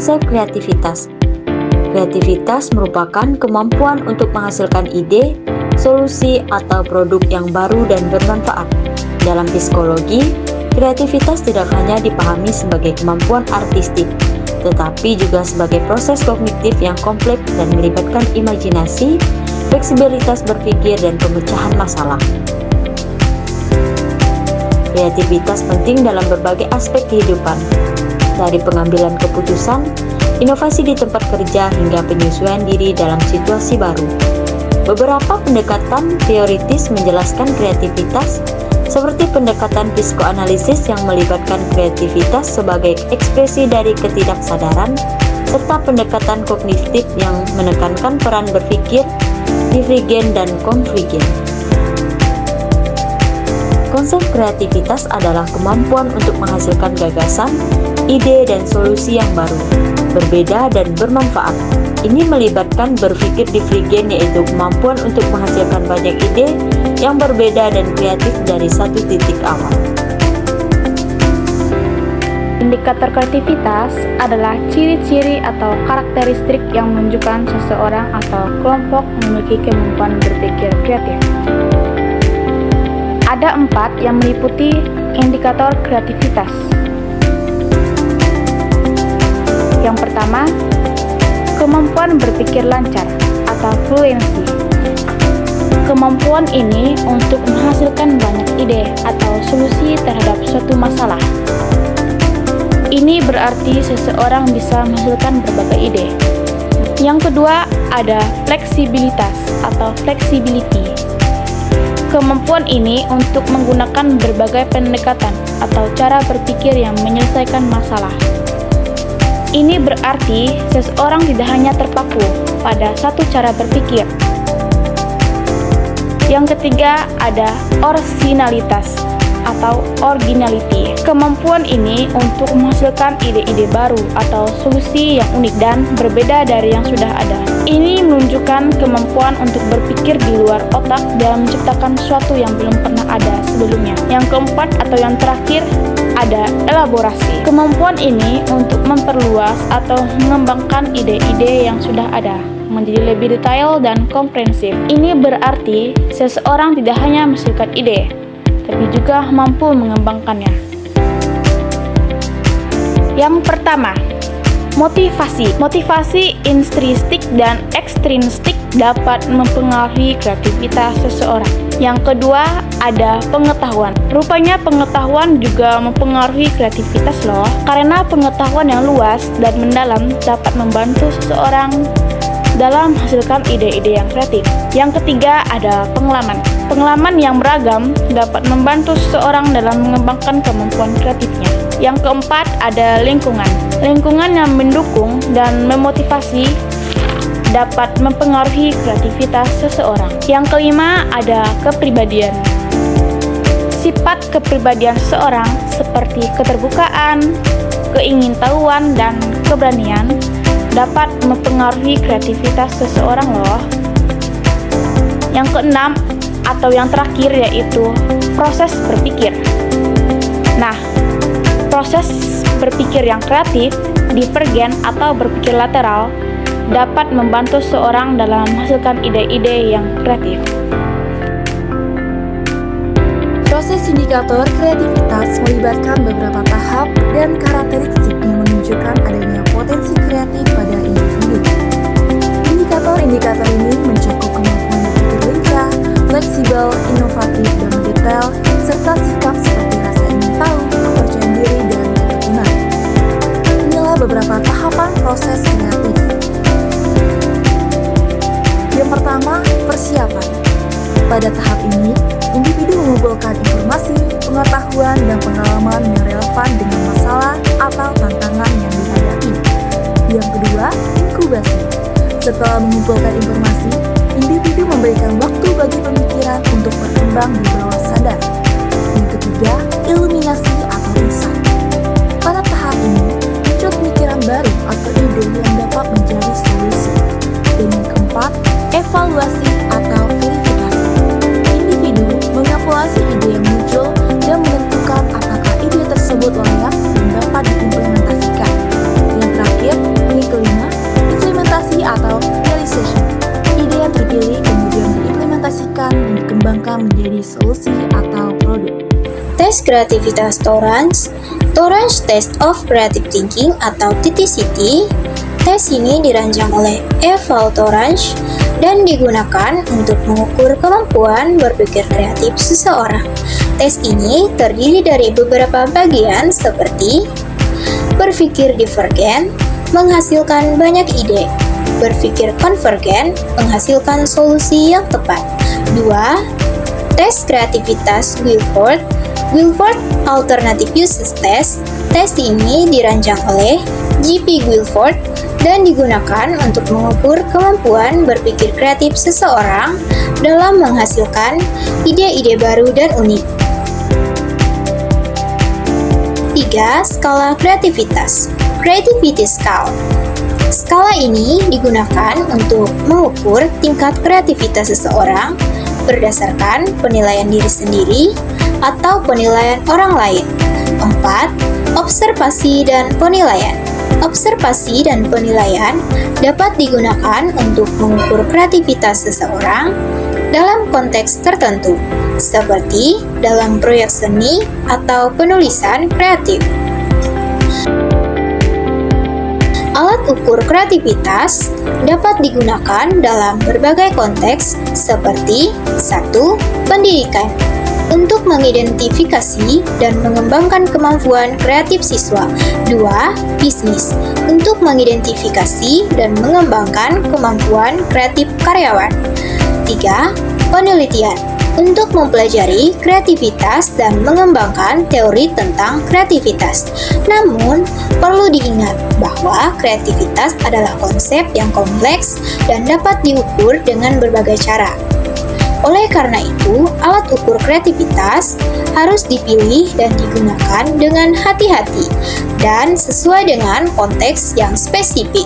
Konsep kreativitas. Kreativitas merupakan kemampuan untuk menghasilkan ide, solusi, atau produk yang baru dan bermanfaat. Dalam psikologi, kreativitas tidak hanya dipahami sebagai kemampuan artistik, tetapi juga sebagai proses kognitif yang kompleks dan melibatkan imajinasi, fleksibilitas berpikir, dan pemecahan masalah. Kreativitas penting dalam berbagai aspek kehidupan, dari pengambilan keputusan, inovasi di tempat kerja, hingga penyesuaian diri dalam situasi baru. Beberapa pendekatan teoritis menjelaskan kreativitas, seperti pendekatan psikoanalisis yang melibatkan kreativitas sebagai ekspresi dari ketidaksadaran, serta pendekatan kognitif yang menekankan peran berpikir, divergen dan konvergen. Konsep kreativitas adalah kemampuan untuk menghasilkan gagasan, ide, dan solusi yang baru, berbeda dan bermanfaat. Ini melibatkan berpikir divergen, yaitu kemampuan untuk menghasilkan banyak ide yang berbeda dan kreatif dari satu titik awal. Indikator kreativitas adalah ciri-ciri atau karakteristik yang menunjukkan seseorang atau kelompok memiliki kemampuan berpikir kreatif. Ada 4 yang meliputi indikator kreativitas. Yang pertama, kemampuan berpikir lancar atau fluency. Kemampuan ini untuk menghasilkan banyak ide atau solusi terhadap suatu masalah. Ini berarti seseorang bisa menghasilkan berbagai ide. Yang kedua, ada fleksibilitas atau flexibility. Kemampuan ini untuk menggunakan berbagai pendekatan atau cara berpikir yang menyelesaikan masalah. Ini berarti seseorang tidak hanya terpaku pada satu cara berpikir. Yang ketiga, ada originalitas atau originality. Kemampuan ini untuk menghasilkan ide-ide baru atau solusi yang unik dan berbeda dari yang sudah ada. Ini menunjukkan kemampuan untuk berpikir di luar otak dan menciptakan sesuatu yang belum pernah ada sebelumnya. Yang keempat atau yang terakhir, ada elaborasi. Kemampuan ini untuk memperluas atau mengembangkan ide-ide yang sudah ada menjadi lebih detail dan komprehensif. Ini berarti seseorang tidak hanya menghasilkan ide, tapi juga mampu mengembangkannya. Yang pertama, motivasi. Motivasi intrinsik dan ekstrinsik dapat mempengaruhi kreativitas seseorang. Yang kedua, ada pengetahuan. Rupanya pengetahuan juga mempengaruhi kreativitas loh, karena pengetahuan yang luas dan mendalam dapat membantu seseorang dalam menghasilkan ide-ide yang kreatif. Yang ketiga, ada pengalaman. Pengalaman yang beragam dapat membantu seseorang dalam mengembangkan kemampuan kreatifnya. Yang keempat, ada lingkungan. Lingkungan yang mendukung dan memotivasi dapat mempengaruhi kreativitas seseorang. Yang kelima, ada kepribadian. Sifat kepribadian seseorang seperti keterbukaan, keingintahuan, dan keberanian dapat mempengaruhi kreativitas seseorang loh. Yang keenam atau yang terakhir yaitu proses berpikir. Nah, proses berpikir yang kreatif, divergen atau berpikir lateral dapat membantu seseorang dalam menghasilkan ide-ide yang kreatif. Proses indikator kreativitas melibatkan beberapa tahap dan karakteristik yang menunjukkan adanya potensi kreatif pada individu. Indikator-indikator ini mencakup kemampuan berpikir lincah, fleksibel, inovatif, dan mendetail, serta sikap seperti rasa ingin tahu, kepercayaan diri, dan ketekunan. Inilah beberapa tahapan proses kreatif. Yang pertama, persiapan. Pada tahap ini, individu mengumpulkan informasi, pengetahuan, dan pengalaman yang relevan dengan masalah atau tantangan yang dihadapi. Yang kedua, inkubasi. Setelah mengumpulkan informasi, individu memberikan waktu bagi pemikiran untuk berkembang di bawah sadar. Yang ketiga, iluminasi atau insight. Pada tahap ini, muncul pemikiran baru atau ide yang dapat menjadi solusi. Dan yang keempat, evaluasi atau verifikasi. Individu mengevaluasi ide yang muncul dan menentukan apakah ide tersebut layak dan dapat diimplementasikan. Yang terakhir, menjadi solusi atau produk. Tes kreativitas Torrance, Torrance Test of Creative Thinking atau TTCT. Tes ini dirancang oleh Eval Torrance dan digunakan untuk mengukur kemampuan berpikir kreatif seseorang. Tes ini terdiri dari beberapa bagian seperti berpikir divergen, menghasilkan banyak ide. Berpikir konvergen, menghasilkan solusi yang tepat. 2. Tes kreativitas Guilford, Guilford Alternative Uses Test. Tes ini dirancang oleh J.P. Guilford dan digunakan untuk mengukur kemampuan berpikir kreatif seseorang dalam menghasilkan ide-ide baru dan unik. 3. Skala kreativitas, Creativity Scale. Skala ini digunakan untuk mengukur tingkat kreativitas seseorang berdasarkan penilaian diri sendiri atau penilaian orang lain. 4. Observasi dan penilaian. Observasi dan penilaian dapat digunakan untuk mengukur kreativitas seseorang dalam konteks tertentu, seperti dalam proyek seni atau penulisan kreatif. Alat ukur kreativitas dapat digunakan dalam berbagai konteks seperti 1. Pendidikan untuk mengidentifikasi dan mengembangkan kemampuan kreatif siswa. 2. Bisnis untuk mengidentifikasi dan mengembangkan kemampuan kreatif karyawan. 3. Penelitian untuk mempelajari kreativitas dan mengembangkan teori tentang kreativitas. Namun, perlu diingat bahwa kreativitas adalah konsep yang kompleks dan dapat diukur dengan berbagai cara. Oleh karena itu, alat ukur kreativitas harus dipilih dan digunakan dengan hati-hati dan sesuai dengan konteks yang spesifik.